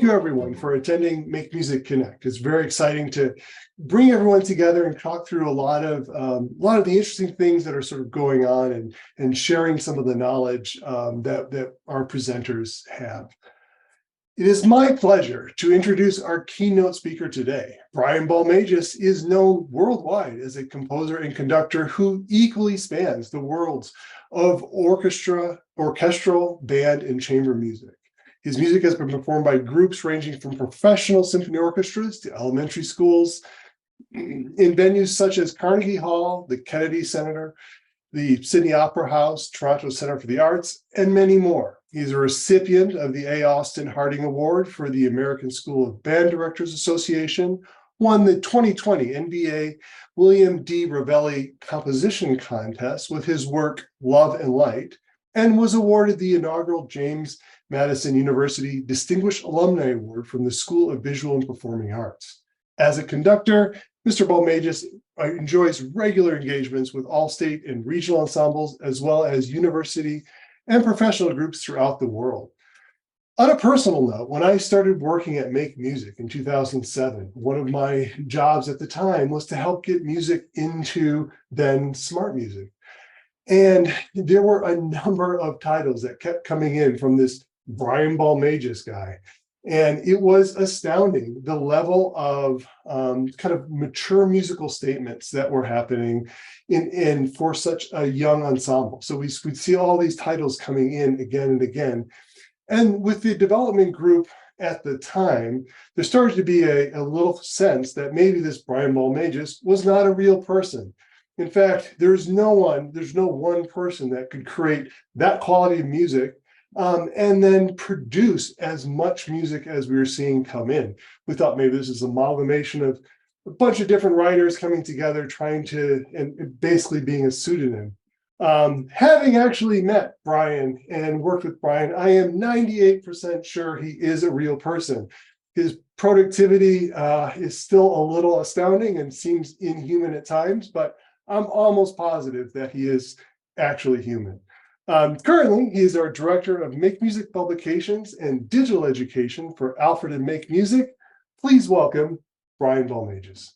you everyone for attending MakeMusic Connect. It's very exciting to bring everyone together and talk through a lot of the interesting things that are sort of going on and sharing some of the knowledge that our presenters have. It is my pleasure to introduce our keynote speaker today. Brian Balmages is known worldwide as a composer and conductor who equally spans the worlds of orchestral, band, and chamber music. His music has been performed by groups ranging from professional symphony orchestras to elementary schools in venues such as Carnegie Hall, the Kennedy Center, the Sydney Opera House, Toronto Center for the Arts, and many more. He's a recipient of the A. Austin Harding Award for the American School of Band Directors Association, won the 2020 NBA William D. Ravelli Composition Contest with his work Love and Light, and was awarded the inaugural James Madison University Distinguished Alumni Award from the School of Visual and Performing Arts. As a conductor, Mr. Balmages enjoys regular engagements with all state and regional ensembles, as well as university and professional groups throughout the world. On a personal note, when I started working at MakeMusic in 2007, one of my jobs at the time was to help get music into then smart music. And there were a number of titles that kept coming in from this Brian Balmages guy. And it was astounding the level of kind of mature musical statements that were happening in for such a young ensemble. So we'd see all these titles coming in again and again. And with the development group at the time, there started to be a little sense that maybe this Brian Balmages was not a real person. In fact, there's no one person that could create that quality of music and then produce as much music as we were seeing come in. We thought maybe this is an amalgamation of a bunch of different writers coming together, trying to, and basically being a pseudonym. Having actually met Brian and worked with Brian, I am 98% sure he is a real person. His productivity is still a little astounding and seems inhuman at times, but I'm almost positive that he is actually human. Currently, he is our director of MakeMusic Publications and Digital Education for Alfred and MakeMusic. Please welcome Brian Balmages.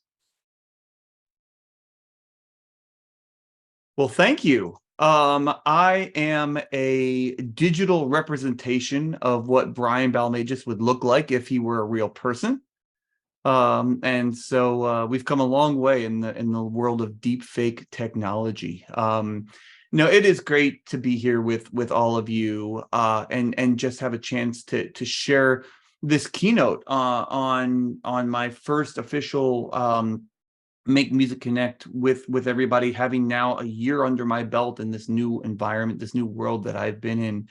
Well, thank you. I am a digital representation of what Brian Balmages would look like if he were a real person. And so we've come a long way in the world of deep fake technology. It is great to be here with all of you and just have a chance to share this keynote on my first official MakeMusic Connect with everybody, having now a year under my belt in this new environment, this new world that I've been in.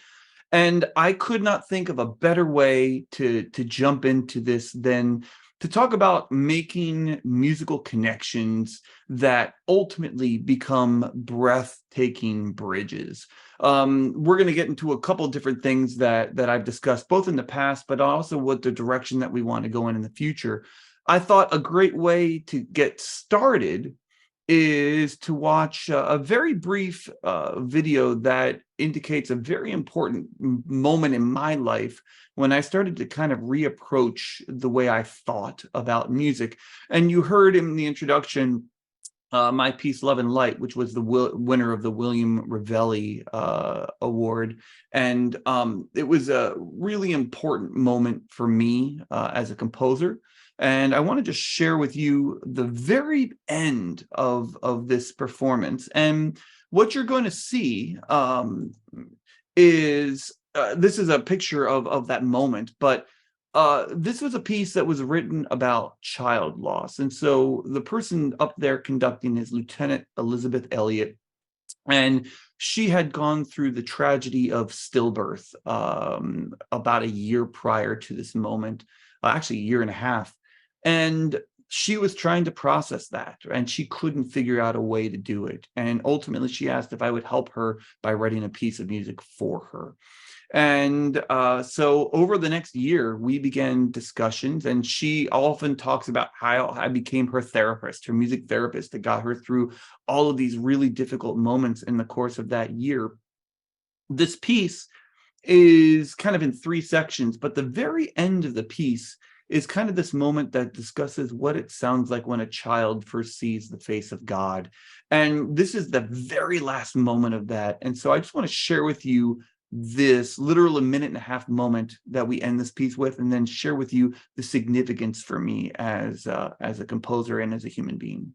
And I could not think of a better way to jump into this than to talk about making musical connections that ultimately become breathtaking bridges. We're going to get into a couple of different things that I've discussed both in the past, but also what the direction that we want to go in the future. I thought a great way to get started is to watch a very brief video that indicates a very important moment in my life when I started to kind of reapproach the way I thought about music. And you heard in the introduction my piece Love and Light, which was the winner of the William Ravelli Award. And it was a really important moment for me as a composer. And I want to just share with you the very end of this performance. And what you're going to see is this is a picture of that moment, but this was a piece that was written about child loss. And so the person up there conducting is Lieutenant Elizabeth Elliott. And she had gone through the tragedy of stillbirth about a year prior to this moment, actually a year and a half. And she was trying to process that, and she couldn't figure out a way to do it. And ultimately, she asked if I would help her by writing a piece of music for her. And so over the next year, we began discussions, and she often talks about how I became her therapist, her music therapist that got her through all of these really difficult moments in the course of that year. This piece is kind of in three sections, but the very end of the piece is kind of this moment that discusses what it sounds like when a child first sees the face of God. And this is the very last moment of that. And so I just want to share with you this literal 1.5 minute moment that we end this piece with, and then share with you the significance for me as a composer and as a human being.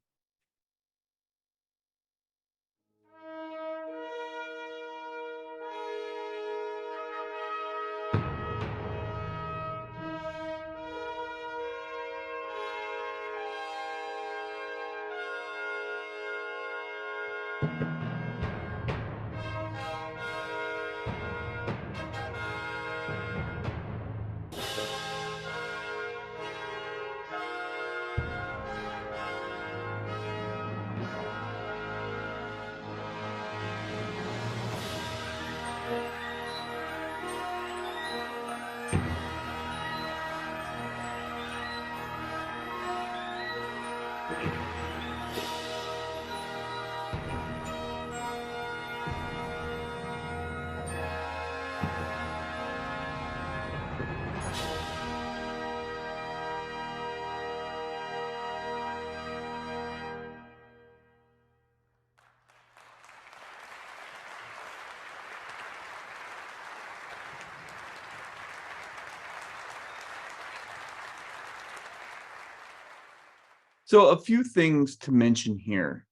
So a few things to mention here.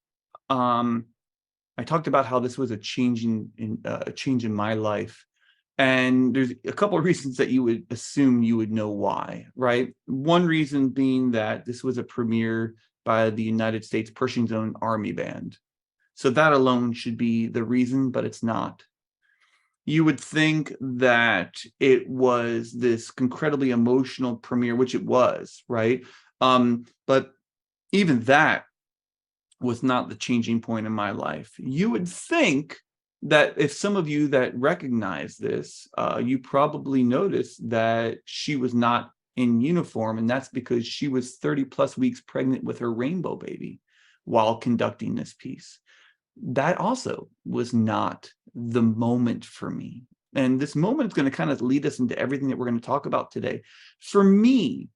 I talked about how this was a change in my life, and there's a couple of reasons that you would assume you would know why, right? One reason being that this was a premiere by the United States Pershing Zone Army Band. So that alone should be the reason, but it's not. You would think that it was this incredibly emotional premiere, which it was, right? But even that was not the changing point in my life. You would think that if some of you that recognize this, you probably noticed that she was not in uniform, and that's because she was 30+ weeks pregnant with her rainbow baby while conducting this piece. That also was not the moment for me. And this moment is going to kind of lead us into everything that we're going to talk about today. For me,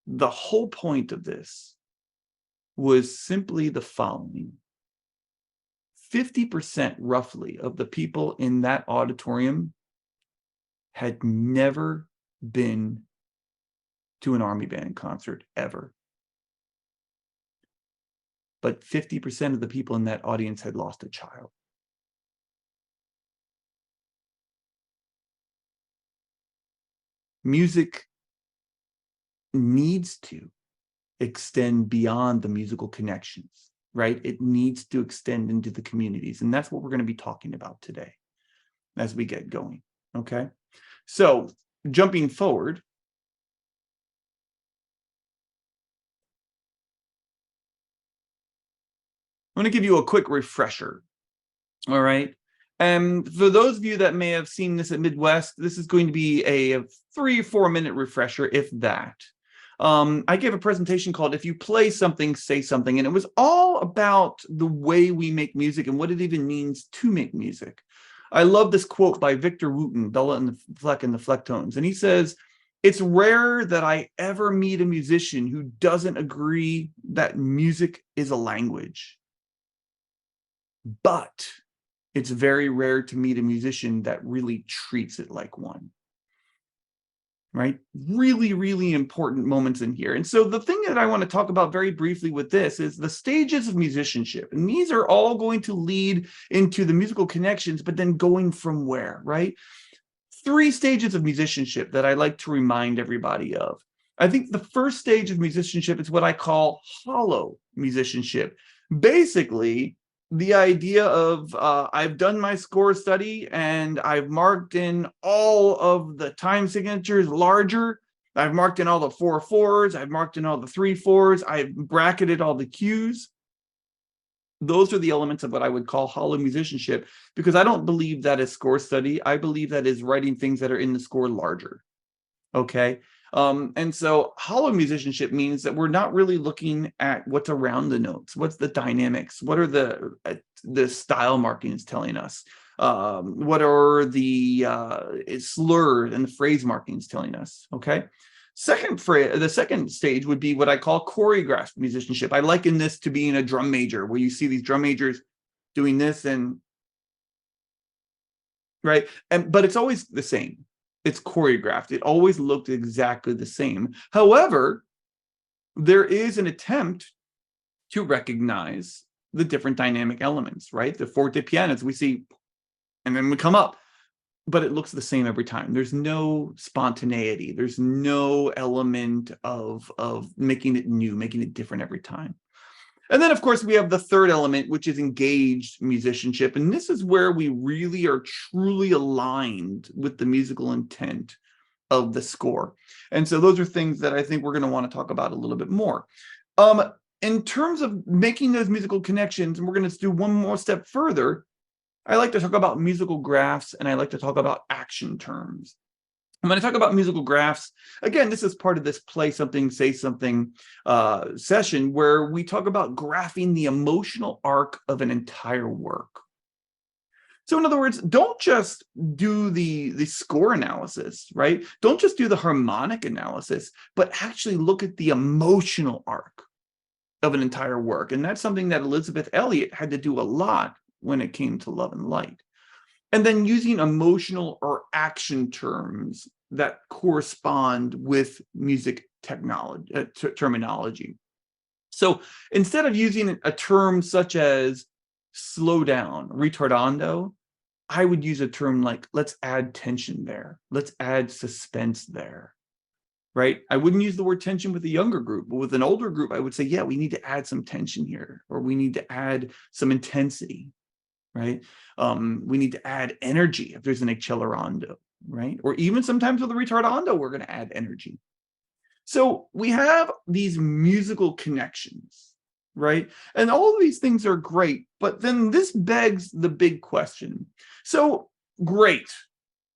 the whole point of this was simply the following. 50% roughly of the people in that auditorium had never been to an Army Band concert ever. But 50% of the people in that audience had lost a child. Music needs to extend beyond the musical connections, right? It needs to extend into the communities. And that's what we're going to be talking about today as we get going, okay? So jumping forward, I'm going to give you a quick refresher, all right? And for those of you that may have seen this at Midwest, this is going to be a 3 or 4 minute refresher, if that. I gave a presentation called If You Play Something, Say Something, and it was all about the way we make music and what it even means to make music. I love this quote by Victor Wooten, Bella and the Fleck and the Flecktones, and he says, "It's rare that I ever meet a musician who doesn't agree that music is a language. But it's very rare to meet a musician that really treats it like one." Right? Really, really important moments in here. And so the thing that I want to talk about very briefly with this is the stages of musicianship. And these are all going to lead into the musical connections, but then going from where, right? 3 stages of musicianship that I like to remind everybody of. I think the first stage of musicianship is what I call hollow musicianship. Basically, the idea of I've done my score study and I've marked in all of the time signatures larger. I've marked in all the 4/4s. I've marked in all the 3/4s. I've bracketed all the cues. Those are the elements of what I would call hollow musicianship, because I don't believe that is score study. I believe that is writing things that are in the score larger. Okay. And so hollow musicianship means that we're not really looking at what's around the notes. What's the dynamics? What are the style markings telling us? What are the slurs and the phrase markings telling us? Okay. The second stage would be what I call choreographed musicianship. I liken this to being a drum major, where you see these drum majors doing this and right. But it's always the same. It's choreographed. It always looked exactly the same. However, there is an attempt to recognize the different dynamic elements, right? The forte pianos we see, and then we come up, but it looks the same every time. There's no spontaneity. There's no element of making it new, making it different every time. And then, of course, we have the third element, which is engaged musicianship. And this is where we really are truly aligned with the musical intent of the score. And so those are things that I think we're going to want to talk about a little bit more. In terms of making those musical connections, and we're going to do one more step further, I like to talk about musical graphs, and I like to talk about action terms. And when I talk about musical graphs, again, this is part of this play something, say something session where we talk about graphing the emotional arc of an entire work. So in other words, don't just do the score analysis, right? Don't just do the harmonic analysis, but actually look at the emotional arc of an entire work. And that's something that Elizabeth Elliot had to do a lot when it came to Love and Light. And then using emotional or action terms that correspond with music technology, terminology. So instead of using a term such as slow down, retardando, I would use a term like, let's add tension there. Let's add suspense there, right? I wouldn't use the word tension with a younger group, but with an older group, I would say, yeah, we need to add some tension here, or we need to add some intensity, right? We need to add energy if there's an accelerando, right? Or even sometimes with a retardando, we're going to add energy. So we have these musical connections, right? And all of these things are great, but then this begs the big question. So great,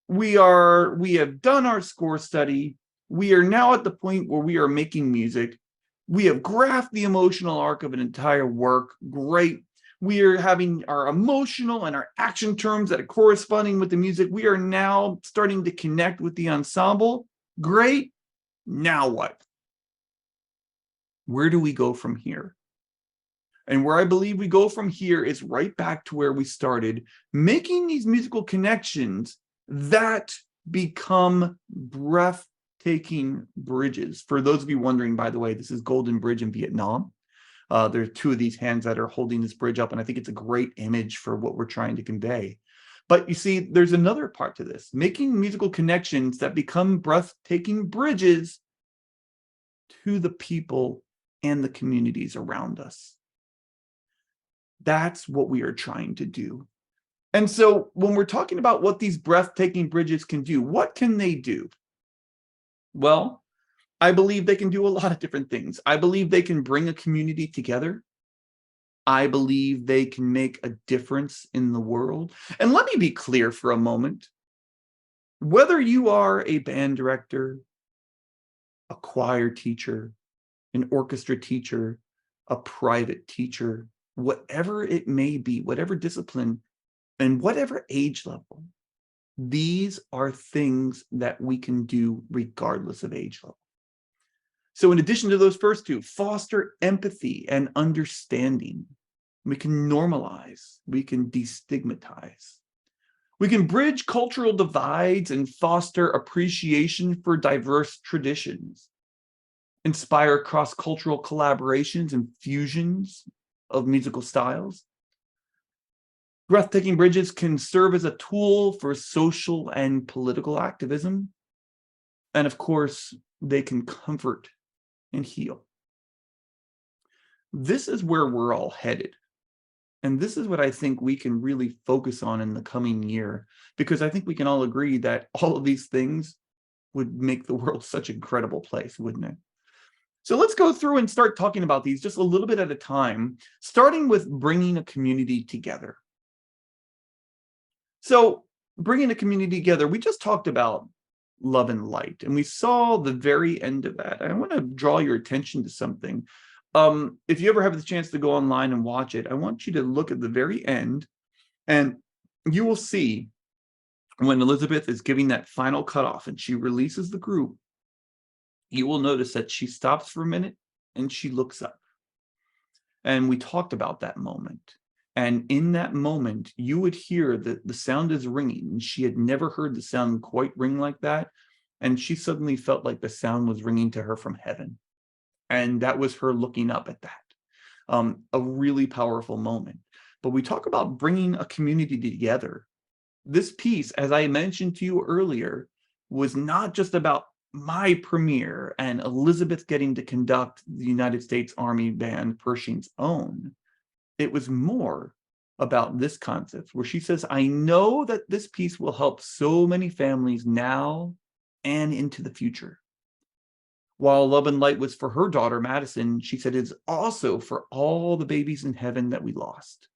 we have done our score study. We are now at the point where we are making music. We have graphed the emotional arc of an entire work. Great. We are having our emotional and our action terms that are corresponding with the music. We are now starting to connect with the ensemble. Great. Now what? Where do we go from here? And where I believe we go from here is right back to where we started, making these musical connections that become breathtaking bridges. For those of you wondering, by the way, this is Golden Bridge in Vietnam. There are two of these hands that are holding this bridge up, and I think it's a great image for what we're trying to convey. But you see, there's another part to this, making musical connections that become breathtaking bridges to the people and the communities around us. That's what we are trying to do. And so when we're talking about what these breathtaking bridges can do, what can they do? Well, I believe they can do a lot of different things. I believe they can bring a community together. I believe they can make a difference in the world. And let me be clear for a moment. Whether you are a band director, a choir teacher, an orchestra teacher, a private teacher, whatever it may be, whatever discipline, and whatever age level, these are things that we can do regardless of age level. So in addition to those first two, foster empathy and understanding. We can normalize, we can destigmatize. We can bridge cultural divides and foster appreciation for diverse traditions. Inspire cross-cultural collaborations and fusions of musical styles. Breathtaking bridges can serve as a tool for social and political activism. And of course, they can comfort and heal. This is where we're all headed. And this is what I think we can really focus on in the coming year, because I think we can all agree that all of these things would make the world such an incredible place, wouldn't it? So let's go through and start talking about these just a little bit at a time, starting with bringing a community together. So bringing a community together, we just talked about Love and Light, and we saw the very end of that. I want to draw your attention to something. If you ever have the chance to go online and watch it, I want you to look at the very end, and you will see when Elizabeth is giving that final cutoff and she releases the group, you will notice that she stops for a minute and she looks up. And we talked about that moment. And in that moment, you would hear that the sound is ringing. And she had never heard the sound quite ring like that. And she suddenly felt like the sound was ringing to her from heaven. And that was her looking up at that. A really powerful moment. But we talk about bringing a community together. This piece, as I mentioned to you earlier, was not just about my premiere and Elizabeth getting to conduct the United States Army Band Pershing's Own. It was more about this concept where she says, I know that this piece will help so many families now and into the future. While Love and Light was for her daughter, Madison, she said it's also for all the babies in heaven that we lost.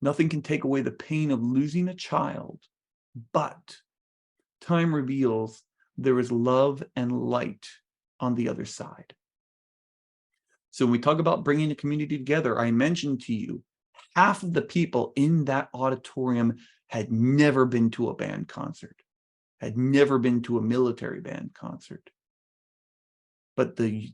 Nothing can take away the pain of losing a child, but time reveals there is love and light on the other side. So when we talk about bringing a community together, I mentioned to you, half of the people in that auditorium had never been to a band concert, had never been to a military band concert. But the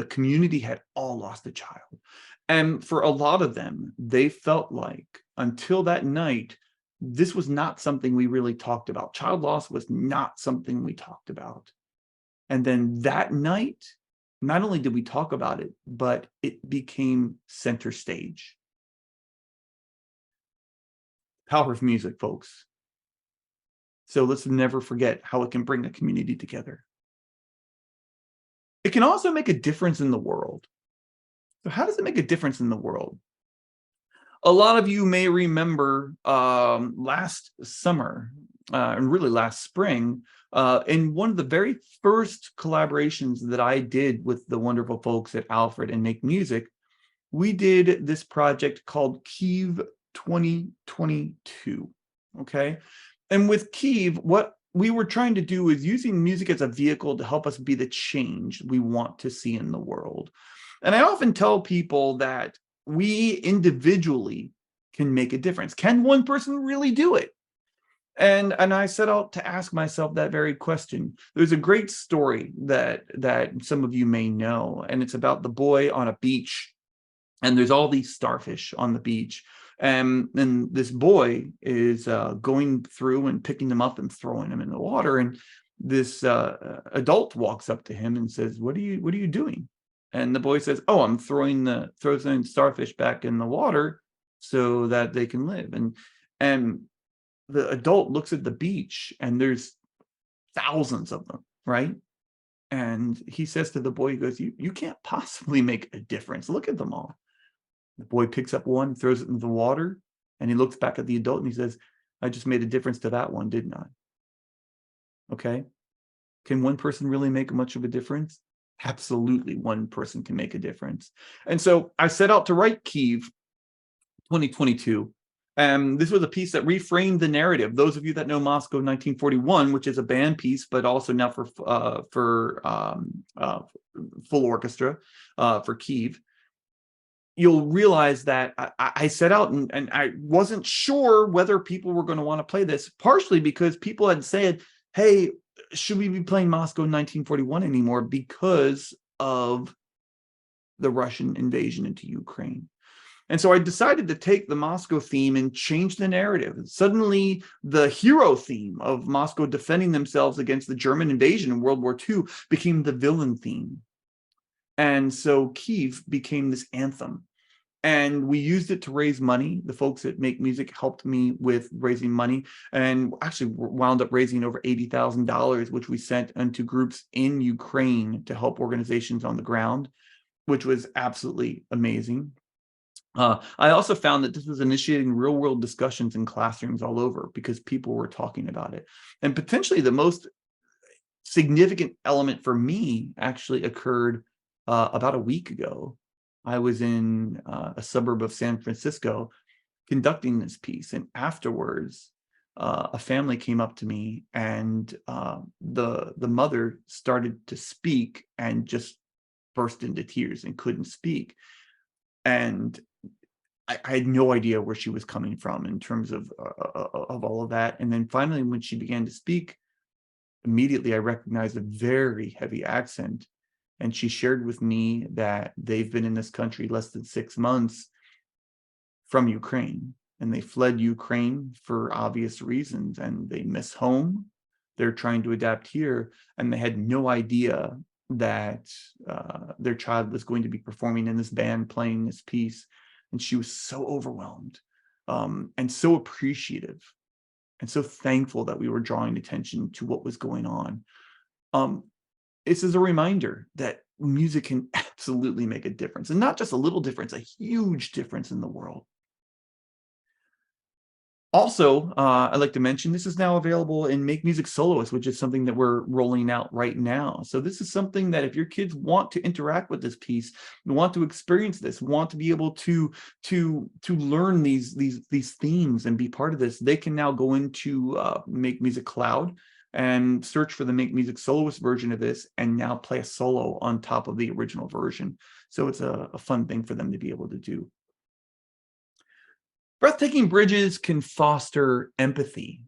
community had all lost a child. And for a lot of them, they felt like until that night, this was not something we really talked about. Child loss was not something we talked about. And then that night, not only did we talk about it, but it became center stage. Power of music, folks. So let's never forget how it can bring a community together. It can also make a difference in the world. So how does it make a difference in the world? A lot of you may remember last summer, and really last spring, in one of the very first collaborations that I did with the wonderful folks at Alfred and Make Music, we did this project called Kiev 2022, okay? And with Kiev, what we were trying to do is using music as a vehicle to help us be the change we want to see in the world. And I often tell people that we individually can make a difference. Can one person really do it? And I set out to ask myself that very question. There's a great story that some of you may know, and it's about the boy on a beach, and there's all these starfish on the beach. And this boy is going through and picking them up and throwing them in the water. And this adult walks up to him and says, what are you doing? And the boy says, oh, I'm throwing starfish back in the water so that they can live. And the adult looks at the beach and there's thousands of them, right? And he says to the boy, he goes, you can't possibly make a difference. Look at them all. The boy picks up one, throws it into the water, and he looks back at the adult and he says, I just made a difference to that one, didn't I? Okay. Can one person really make much of a difference? Absolutely, one person can make a difference. And so I set out to write Kiev 2022. This was a piece that reframed the narrative. Those of you that know Moscow 1941, which is a band piece, but also now for full orchestra for Kiev, you'll realize that I set out and I wasn't sure whether people were going to want to play this, partially because people had said, hey, should we be playing Moscow 1941 anymore because of the Russian invasion into Ukraine? And so I decided to take the Moscow theme and change the narrative. Suddenly, the hero theme of Moscow defending themselves against the German invasion in World War II became the villain theme. And so Kiev became this anthem. And we used it to raise money. The folks that Make Music helped me with raising money and actually wound up raising over $80,000, which we sent into groups in Ukraine to help organizations on the ground, which was absolutely amazing. I also found that this was initiating real world discussions in classrooms all over because people were talking about it. And potentially the most significant element for me actually occurred about a week ago. I was in a suburb of San Francisco conducting this piece, and afterwards, a family came up to me, and the mother started to speak and just burst into tears and couldn't speak. And I had no idea where she was coming from in terms of all of that. And then finally, when she began to speak, immediately I recognized a very heavy accent. And she shared with me that they've been in this country less than 6 months from Ukraine, and they fled Ukraine for obvious reasons, and they miss home. They're trying to adapt here, and they had no idea that their child was going to be performing in this band, playing this piece. And she was so overwhelmed, and so appreciative and so thankful that we were drawing attention to what was going on. This is a reminder that music can absolutely make a difference, and not just a little difference, a huge difference in the world. Also, I'd like to mention this is now available in MakeMusic Soloist, which is something that we're rolling out right now. So this is something that if your kids want to interact with this piece, want to experience this, want to be able to learn these themes and be part of this, they can now go into MakeMusic Cloud and search for the MakeMusic Soloist version of this, and now play a solo on top of the original version. So it's a fun thing for them to be able to do. Breathtaking bridges can foster empathy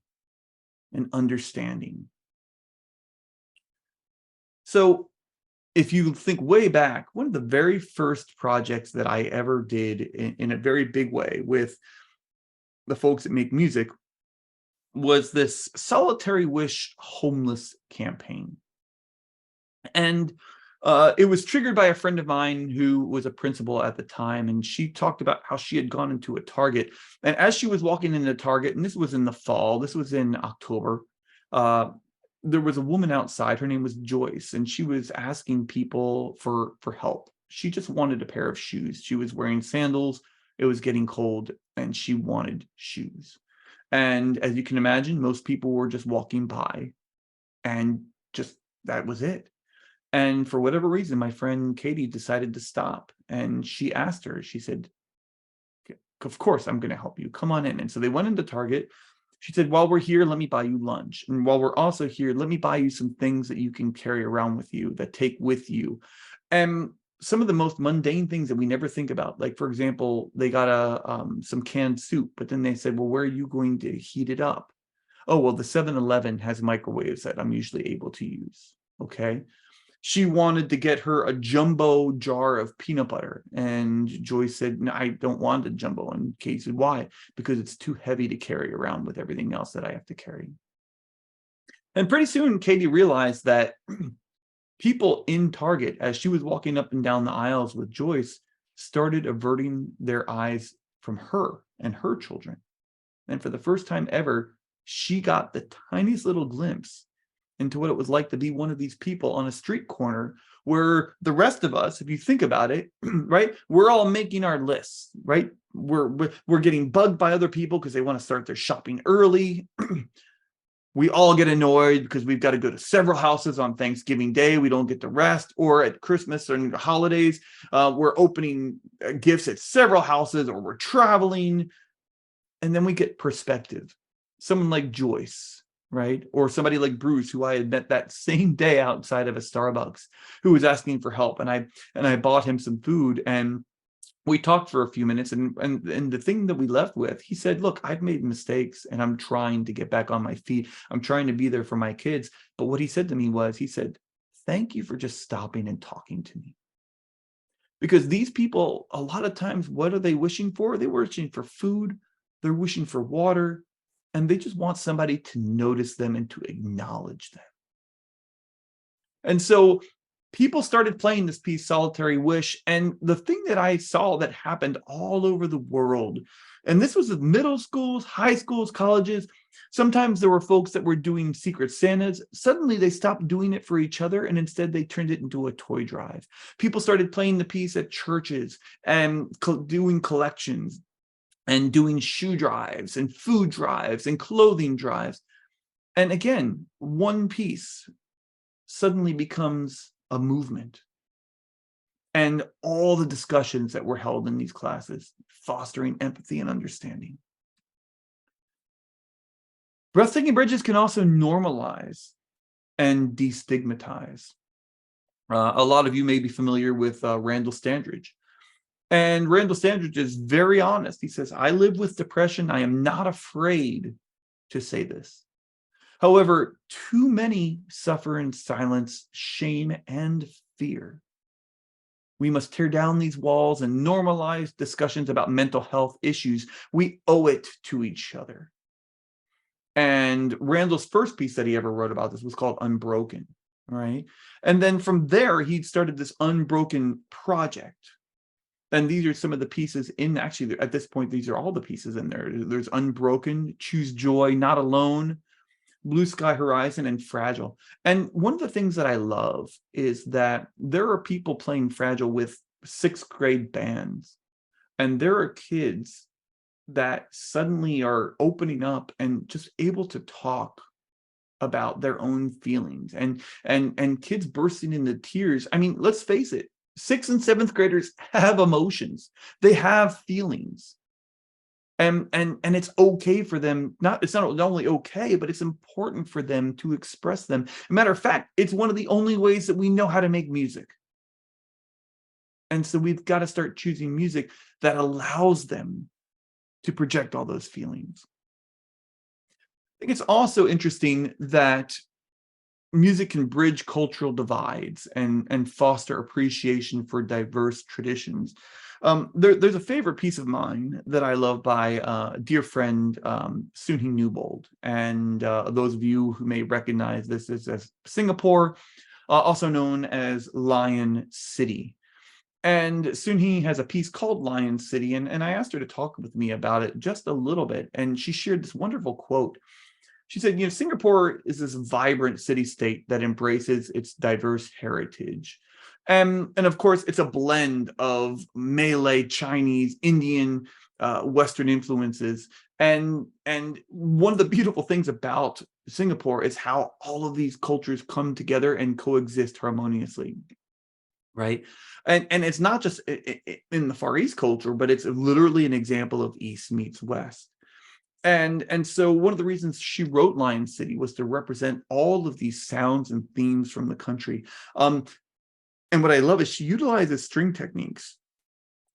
and understanding. So if you think way back, one of the very first projects that I ever did in a very big way with the folks that make music was this Solitary Wish homeless campaign. And it was triggered by a friend of mine who was a principal at the time, and she talked about how she had gone into a Target, and as she was walking into Target, and this was in the fall, this was in October, there was a woman outside. Her name was Joyce, and she was asking people for help. She just wanted a pair of shoes. She was wearing sandals. It was getting cold, and she wanted shoes. And as you can imagine, most people were just walking by, and just that was it. And for whatever reason, my friend Katie decided to stop, and she asked her, she said, of course, I'm going to help you. Come on in. And so they went into Target. She said, while we're here, let me buy you lunch. And while we're also here, let me buy you some things that you can carry around with you, that take with you. And some of the most mundane things that we never think about, like, for example, they got some canned soup, but then they said, well, where are you going to heat it up? Oh, well, the 7-Eleven has microwaves that I'm usually able to use. Okay. She wanted to get her a jumbo jar of peanut butter. And Joyce said, no, I don't want a jumbo. And Kate said, why? Because it's too heavy to carry around with everything else that I have to carry. And pretty soon, Katie realized that people in Target, as she was walking up and down the aisles with Joyce, started averting their eyes from her and her children. And for the first time ever, she got the tiniest little glimpse into what it was like to be one of these people on a street corner, where the rest of us, if you think about it, right, we're all making our lists, right? We're getting bugged by other people because they want to start their shopping early. We all get annoyed because we've got to go to several houses on Thanksgiving Day. We don't get to rest, or at Christmas or the holidays, we're opening gifts at several houses, or we're traveling. And then we get perspective. Someone like Joyce, right? Or somebody like Bruce, who I had met that same day outside of a Starbucks, who was asking for help. And I bought him some food, and we talked for a few minutes. And the thing that we left with, he said, look, I've made mistakes, and I'm trying to get back on my feet. I'm trying to be there for my kids. But what he said to me was, he said, thank you for just stopping and talking to me. Because these people, a lot of times, what are they wishing for? They're wishing for food. They're wishing for water. And they just want somebody to notice them and to acknowledge them. And so people started playing this piece, Solitary Wish. And the thing that I saw that happened all over the world, and this was in middle schools, high schools, colleges. Sometimes there were folks that were doing Secret Santas. Suddenly they stopped doing it for each other, and instead they turned it into a toy drive. People started playing the piece at churches and doing collections, and doing shoe drives and food drives and clothing drives. And again, one piece suddenly becomes a movement. And all the discussions that were held in these classes, fostering empathy and understanding. Breathtaking bridges can also normalize and destigmatize. A lot of you may be familiar with Randall Standridge. And Randall Sandridge is very honest. He says, I live with depression. I am not afraid to say this. However, too many suffer in silence, shame, and fear. We must tear down these walls and normalize discussions about mental health issues. We owe it to each other. And Randall's first piece that he ever wrote about this was called Unbroken, right? And then from there, he started this Unbroken project. And these are some of the pieces in, actually, at this point, these are all the pieces in there. There's Unbroken, Choose Joy, Not Alone, Blue Sky Horizon, and Fragile. And one of the things that I love is that there are people playing Fragile with sixth grade bands. And there are kids that suddenly are opening up and just able to talk about their own feelings, and kids bursting into tears. I mean, let's face it, 6th and 7th graders have emotions. They have feelings. And it's okay for them. It's not only okay, but it's important for them to express them. As a matter of fact, it's one of the only ways that we know how to make music. And so we've got to start choosing music that allows them to project all those feelings. I think it's also interesting that music can bridge cultural divides and foster appreciation for diverse traditions. There's a favorite piece of mine that I love by a dear friend, Sunhee Newbold. And those of you who may recognize this as Singapore, also known as Lion City. And Sunhee has a piece called Lion City, and I asked her to talk with me about it just a little bit. And she shared this wonderful quote. She said, Singapore is this vibrant city-state that embraces its diverse heritage. And of course, it's a blend of Malay, Chinese, Indian, Western influences. And one of the beautiful things about Singapore is how all of these cultures come together and coexist harmoniously. Right. And it's not just in the Far East culture, but it's literally an example of East meets West. And so one of the reasons she wrote Lion City was to represent all of these sounds and themes from the country. And what I love is she utilizes string techniques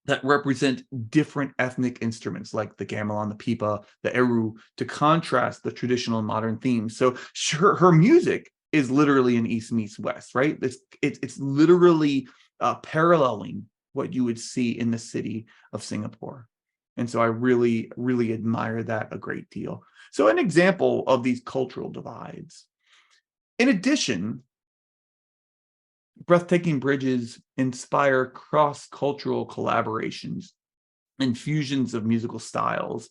that represent different ethnic instruments like the gamelan, the pipa, the eru, to contrast the traditional and modern themes. So her music is literally an East meets West, right? It's literally paralleling what you would see in the city of Singapore. And so I really, really admire that a great deal. So an example of these cultural divides. In addition, Breathtaking bridges inspire cross-cultural collaborations and fusions of musical styles.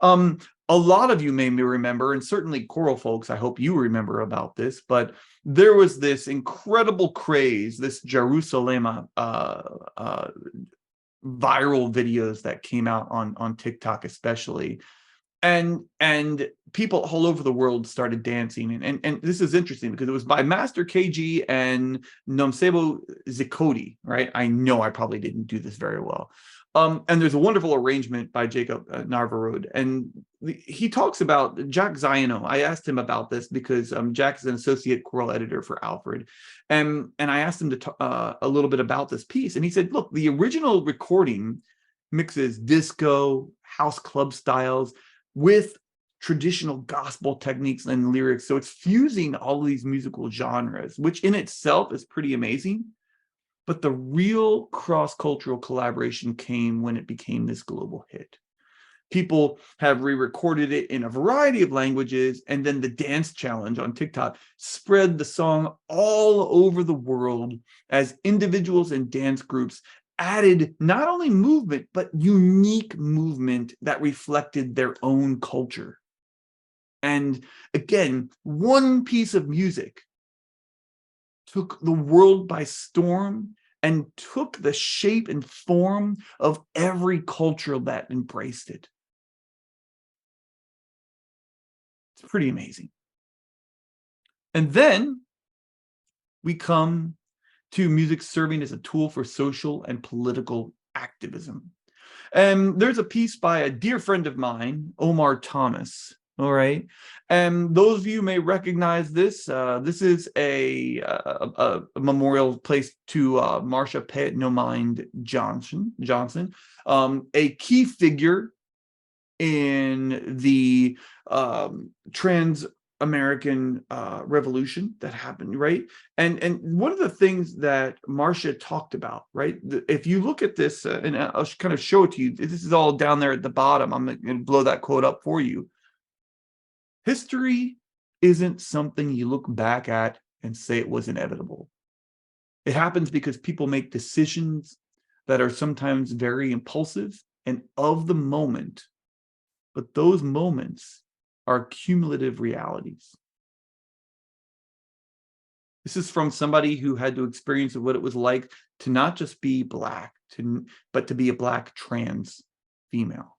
A lot of you may remember, and certainly choral folks, I hope you remember about this, but there was this incredible craze, this Jerusalem viral videos that came out on TikTok especially. And people all over the world started dancing. And this is interesting because it was by Master KG and Nomsebo Zikodi, right? I know I probably didn't do this very well. And there's a wonderful arrangement by Jacob Narvarod. And he talks about Jack Ziano. I asked him about this because Jack is an associate choral editor for Alfred. And I asked him to talk a little bit about this piece. And he said, look, the original recording mixes disco, house club styles with traditional gospel techniques and lyrics. So it's fusing all of these musical genres, which in itself is pretty amazing. But the real cross-cultural collaboration came when it became this global hit. People have re-recorded it in a variety of languages, and then the dance challenge on TikTok spread the song all over the world as individuals and dance groups added not only movement, but unique movement that reflected their own culture. And again, one piece of music took the world by storm and took the shape and form of every culture that embraced it. It's pretty amazing. And then we come to music serving as a tool for social and political activism. And there's a piece by a dear friend of mine, Omar Thomas. All right. And those of you may recognize this. This is a memorial placed to Marsha Payette No Mind Johnson, a key figure in the trans American revolution that happened, right? And one of the things that Marcia talked about, right? If you look at this, and I'll kind of show it to you. This is all down there at the bottom. I'm going to blow that quote up for you. History isn't something you look back at and say it was inevitable. It happens because people make decisions that are sometimes very impulsive and of the moment, but those moments are cumulative realities. This is from somebody who had to experience what it was like to not just be Black, but to be a Black trans female,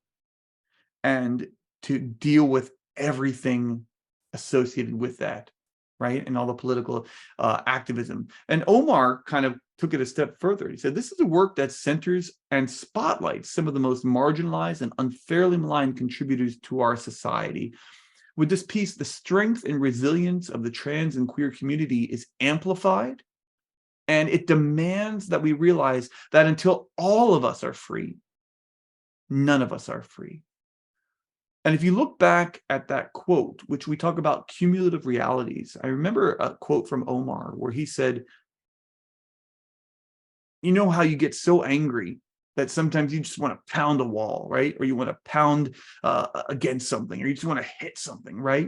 and to deal with everything associated with that, right? And all the political activism. And Omar kind of took it a step further. He said, this is a work that centers and spotlights some of the most marginalized and unfairly maligned contributors to our society. With this piece, the strength and resilience of the trans and queer community is amplified, and it demands that we realize that until all of us are free, none of us are free. And if you look back at that quote, which we talk about cumulative realities, I remember a quote from Omar where he said, you know how you get so angry that sometimes you just want to pound a wall, right? Or you want to pound against something, or you just want to hit something, right?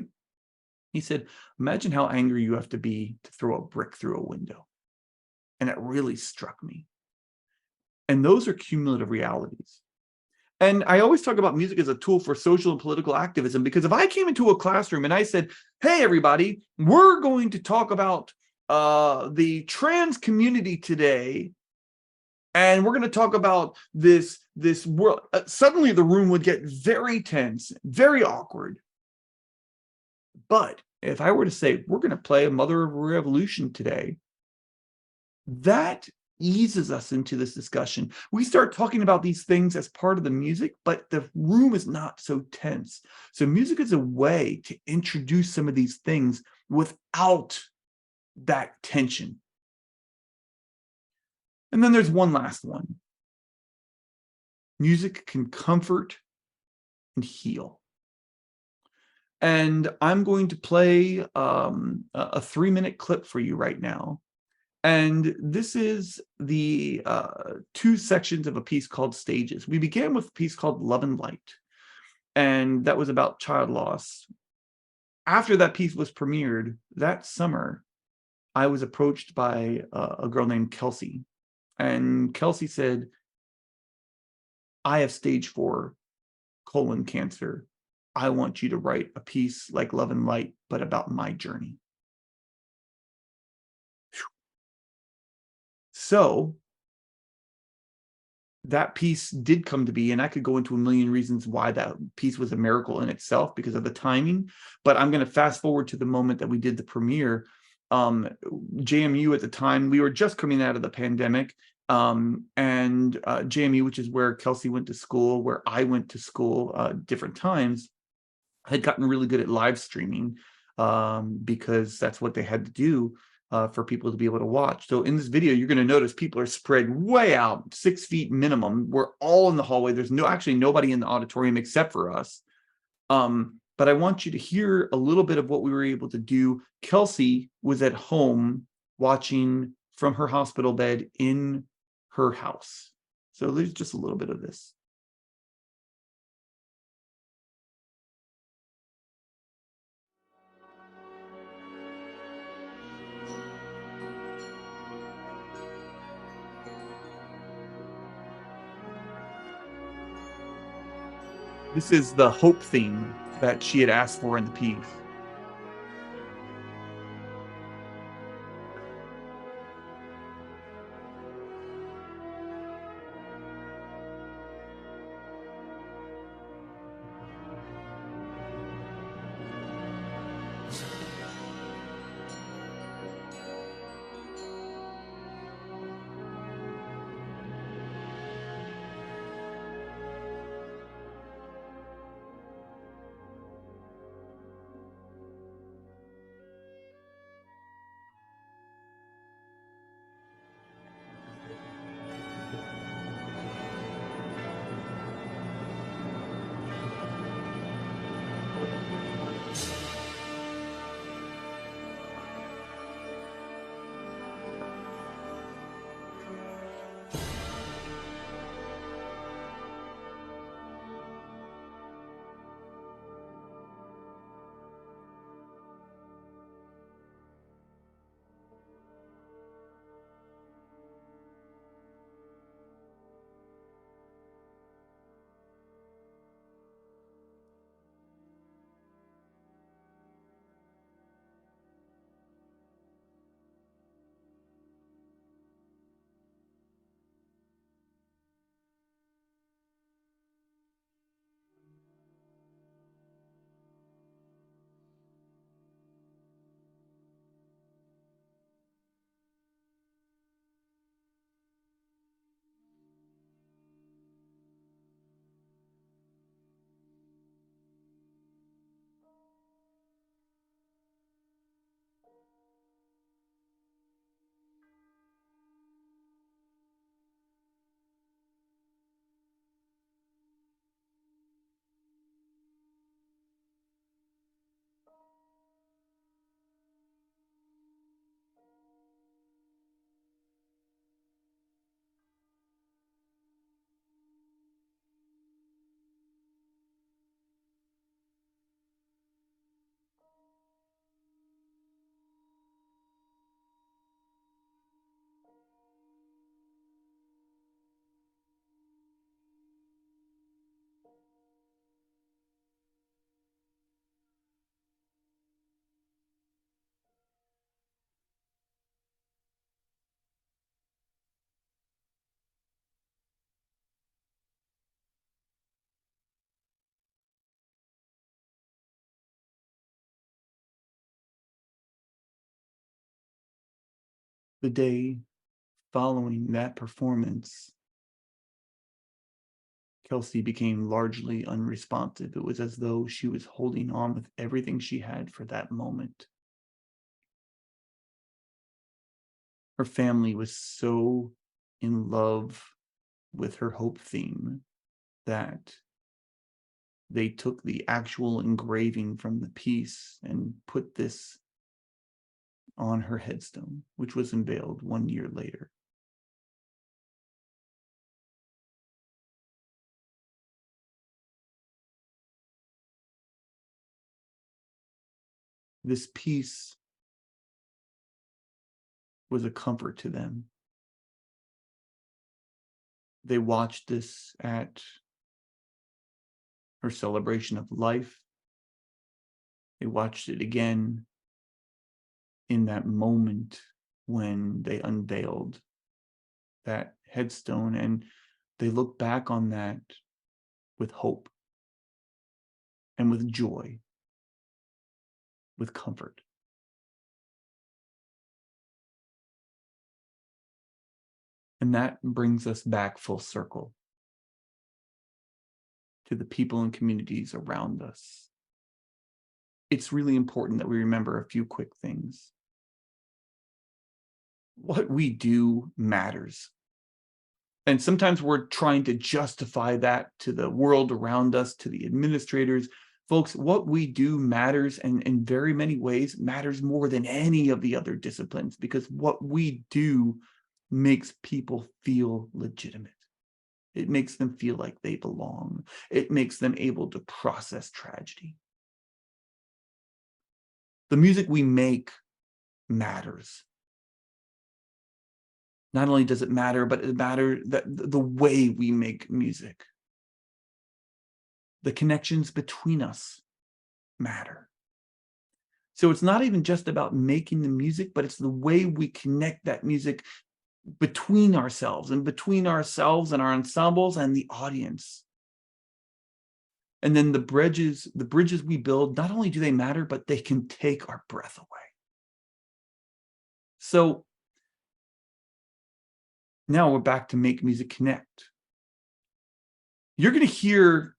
He said, imagine how angry you have to be to throw a brick through a window. And it really struck me. And those are cumulative realities. And I always talk about music as a tool for social and political activism, because if I came into a classroom and I said, hey, everybody, we're going to talk about the trans community today, and we're going to talk about this world, suddenly the room would get very tense, very awkward. But if I were to say, we're going to play a Mother of Revolution today, that eases us into this discussion. We start talking about these things as part of the music, but the room is not so tense. So music is a way to introduce some of these things without that tension. And then there's one last one. Music can comfort and heal. And I'm going to play a 3-minute clip for you right now. And this is the 2 sections of a piece called Stages. We began with a piece called Love and Light, and that was about child loss. After that piece was premiered that summer, I was approached by a girl named Kelsey. And Kelsey said, I have stage 4 colon cancer. I want you to write a piece like Love and Light, but about my journey. So that piece did come to be, and I could go into a million reasons why that piece was a miracle in itself because of the timing, but I'm going to fast forward to the moment that we did the premiere. JMU at the time, we were just coming out of the pandemic, and JMU, which is where Kelsey went to school, where I went to school different times, had gotten really good at live streaming because that's what they had to do for people to be able to watch. So in this video, you're going to notice people are spread way out, 6 feet minimum. We're all in the hallway. There's actually nobody in the auditorium except for us. But I want you to hear a little bit of what we were able to do. Kelsey was at home watching from her hospital bed in her house. So there's just a little bit of this. This is the hope theme that she had asked for in the piece. The day following that performance, Kelsey became largely unresponsive. It was as though she was holding on with everything she had for that moment. Her family was so in love with her hope theme that they took the actual engraving from the piece and put this on her headstone, which was unveiled 1 year later. This piece was a comfort to them. They watched this at her celebration of life. They watched it again in that moment when they unveiled that headstone, and they look back on that with hope and with joy, with comfort. And that brings us back full circle to the people and communities around us. It's really important that we remember a few quick things. What we do matters. And sometimes we're trying to justify that to the world around us, to the administrators. Folks, what we do matters, and in very many ways matters more than any of the other disciplines, because what we do makes people feel legitimate. It makes them feel like they belong. It makes them able to process tragedy. The music we make matters. Not only does it matter, but it matters that the way we make music. The connections between us matter. So it's not even just about making the music, but it's the way we connect that music between ourselves and our ensembles and the audience. And then the bridges we build, not only do they matter, but they can take our breath away. So now we're back to Make Music Connect. You're going to hear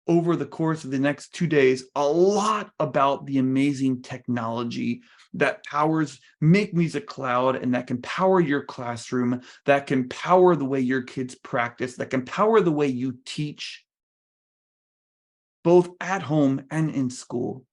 over the course of the next 2 days a lot about the amazing technology that powers Make Music Cloud, and that can power your classroom, that can power the way your kids practice, that can power the way you teach, both at home and in school.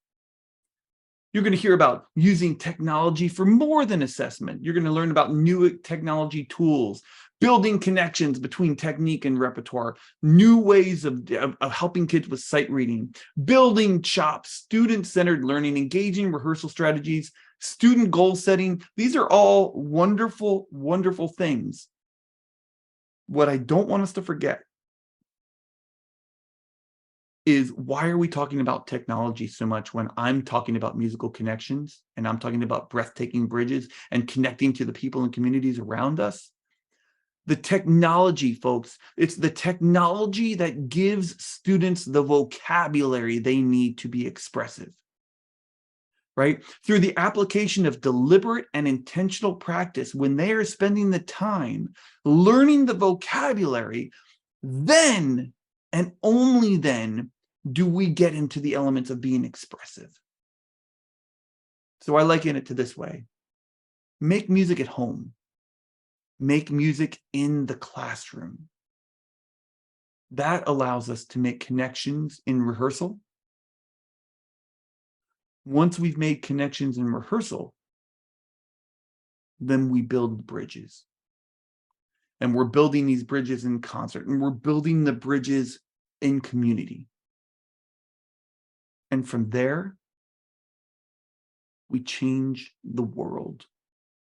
You're going to hear about using technology for more than assessment. You're going to learn about new technology tools, building connections between technique and repertoire, new ways of helping kids with sight reading, building chops, student-centered learning, engaging rehearsal strategies, student goal setting. These are all wonderful, wonderful things. What I don't want us to forget is, why are we talking about technology so much when I'm talking about musical connections and I'm talking about breathtaking bridges and connecting to the people and communities around us? The technology, folks, it's the technology that gives students the vocabulary they need to be expressive, right? Through the application of deliberate and intentional practice, when they are spending the time learning the vocabulary, then and only then do we get into the elements of being expressive. So I liken it to this way: make music at home. Make music in the classroom. That allows us to make connections in rehearsal. Once we've made connections in rehearsal, then we build bridges. And we're building these bridges in concert, and we're building the bridges in community. And from there, we change the world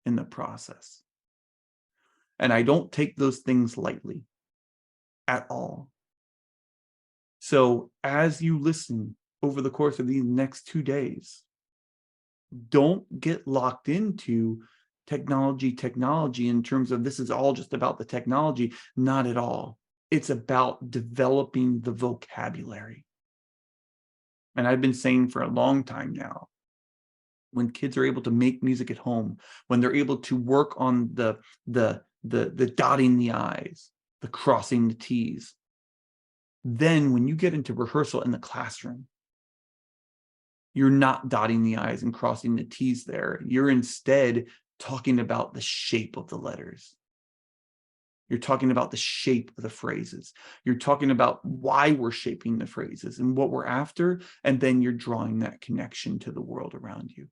in the process. And I don't take those things lightly at all. So as you listen over the course of these next 2 days, don't get locked into technology in terms of this is all just about the technology. Not at all. It's about developing the vocabulary. And I've been saying for a long time now, when kids are able to make music at home, when they're able to work on the dotting the I's, the crossing the T's, then when you get into rehearsal in the classroom, you're not dotting the I's and crossing the T's there. You're instead talking about the shape of the letters. You're talking about the shape of the phrases. You're talking about why we're shaping the phrases and what we're after, and then you're drawing that connection to the world around you.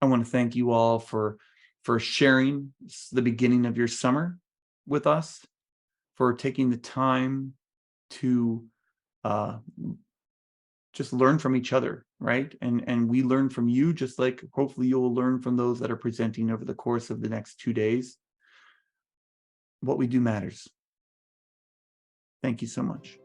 I want to thank you all for sharing the beginning of your summer with us, for taking the time to just learn from each other, right? And we learn from you, just like hopefully you'll learn from those that are presenting over the course of the next 2 days. What we do matters. Thank you so much.